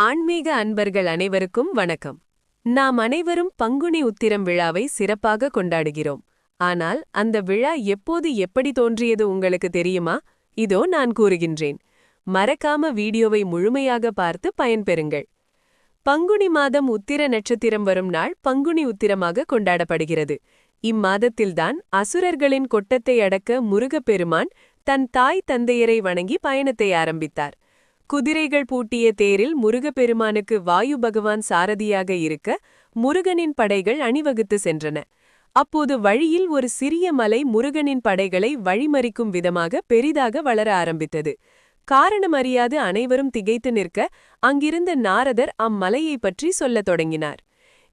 ஆன்மீக அன்பர்கள் அனைவருக்கும் வணக்கம். நாம் அனைவரும் பங்குனி உத்திரம் விழாவை சிறப்பாக கொண்டாடுகிறோம். ஆனால் அந்த விழா எப்போது எப்படி தோன்றியது உங்களுக்கு தெரியுமா? இதோ நான் கூறுகின்றேன். மறக்காம வீடியோவை முழுமையாக பார்த்து பயன்பெறுங்கள். பங்குனி மாதம் உத்திர நட்சத்திரம் வரும் நாள் பங்குனி உத்திரமாக கொண்டாடப்படுகிறது. இம்மாதத்தில்தான் அசுரர்களின் கொட்டத்தை அடக்க முருகப்பெருமான் தன் தாய் தந்தையரை வணங்கி பயணத்தை ஆரம்பித்தார். குதிரைகள் பூட்டிய தேரில் முருகப்பெருமானுக்கு வாயு பகவான் சாரதியாக இருக்க முருகனின் படைகள் அணிவகுத்து சென்றன. அப்போது வழியில் ஒரு சிறிய மலை முருகனின் படைகளை வழிமறிக்கும் விதமாக பெரிதாக வளர ஆரம்பித்தது. காரணம் அறியாது அனைவரும் திகைத்து நிற்க அங்கிருந்த நாரதர் அம்மலையை பற்றி சொல்லத் தொடங்கினார்.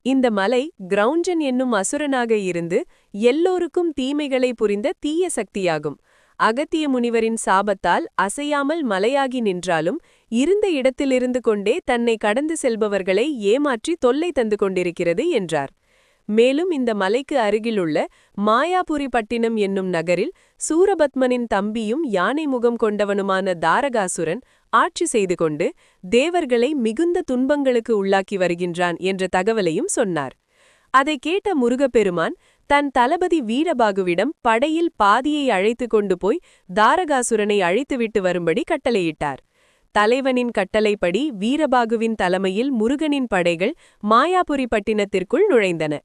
இந்த மலை கிரௌஞ்சன் என்னும் அசுரனாக இருந்து எல்லோருக்கும் தீமைகளை புரிந்த தீய சக்தியாகும். அகத்திய முனிவரின் சாபத்தால் அசையாமல் மலையாகி நின்றாலும் இருந்த இடத்திலிருந்து கொண்டே தன்னை கடந்து செல்பவர்களை ஏமாற்றி தொல்லை தந்து கொண்டிருக்கிறது என்றார். மேலும் இந்த மலைக்கு அருகிலுள்ள மாயாபுரி பட்டினம் என்னும் நகரில் சூரபத்மனின் தம்பியும் யானை முகம் கொண்டவனுமான தாரகாசுரன் ஆட்சி செய்து கொண்டு தேவர்களை மிகுந்த துன்பங்களுக்கு உள்ளாக்கி வருகின்றான் என்ற தகவலையும் சொன்னார். அதை கேட்ட முருகப்பெருமான் தன் தளபதி வீரபாகுவிடம் படையில் பாதியை அழைத்து கொண்டு போய் தாரகாசுரனை அழைத்துவிட்டு வரும்படி கட்டளையிட்டார். தலைவனின் கட்டளைப்படி வீரபாகுவின் தலைமையில் முருகனின் படைகள் மாயாபுரி பட்டினத்திற்குள் நுழைந்தன.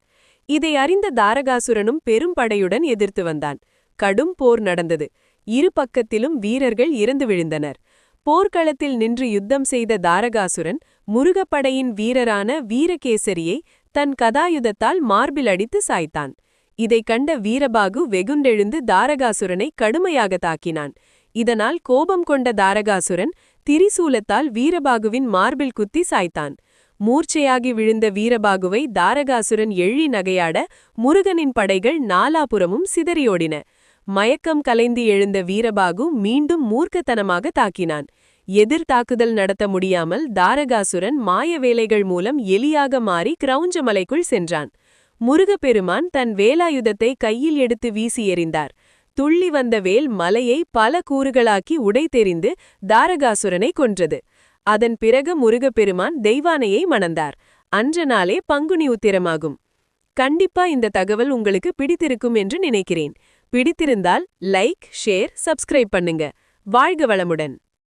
இதை அறிந்த தாரகாசுரனும் பெரும் படையுடன் எதிர்த்து வந்தான். கடும் போர் நடந்தது. இரு பக்கத்திலும் வீரர்கள் இறந்து விழுந்தனர். போர்க்களத்தில் நின்று யுத்தம் செய்த தாரகாசுரன் முருகப்படையின் வீரரான வீரகேசரியை தன் கதாயுதத்தால் மார்பில் அடித்து சாய்த்தான். இதைக் கண்ட வீரபாகு வெகுண்டெழுந்து தாரகாசுரனை கடுமையாக தாக்கினான். இதனால் கோபம் கொண்ட தாரகாசுரன் திரிசூலத்தால் வீரபாகுவின் மார்பில் குத்தி சாய்த்தான். மூர்ச்சையாகி விழுந்த வீரபாகுவை தாரகாசுரன் எள்ளி நகையாட முருகனின் படைகள் நாலாபுறமும் சிதறியோடின. மயக்கம் கலைந்து எழுந்த வீரபாகு மீண்டும் மூர்க்கத்தனமாக தாக்கினான். எதிர் தாக்குதல் நடத்த முடியாமல் தாரகாசுரன் மாய வேலைகள் மூலம் எலியாக மாறி கிரௌஞ்ச மலைக்குள் சென்றான். முருகப்பெருமான் தன் வேலாயுதத்தை கையில் எடுத்து வீசி எறிந்தார். துள்ளி வந்த வேல் மலையை பல கூறுகளாக்கி உடைத்தெறிந்து தாரகாசுரனை கொன்றது. அதன் பிறகு முருகப்பெருமான் தெய்வானையை மணந்தார். அன்ற நாளே பங்குனி உத்திரமாகும். கண்டிப்பா இந்த தகவல் உங்களுக்கு பிடித்திருக்கும் என்று நினைக்கிறேன். பிடித்திருந்தால் லைக், ஷேர், சப்ஸ்கிரைப் பண்ணுங்க. வாழ்க வளமுடன்.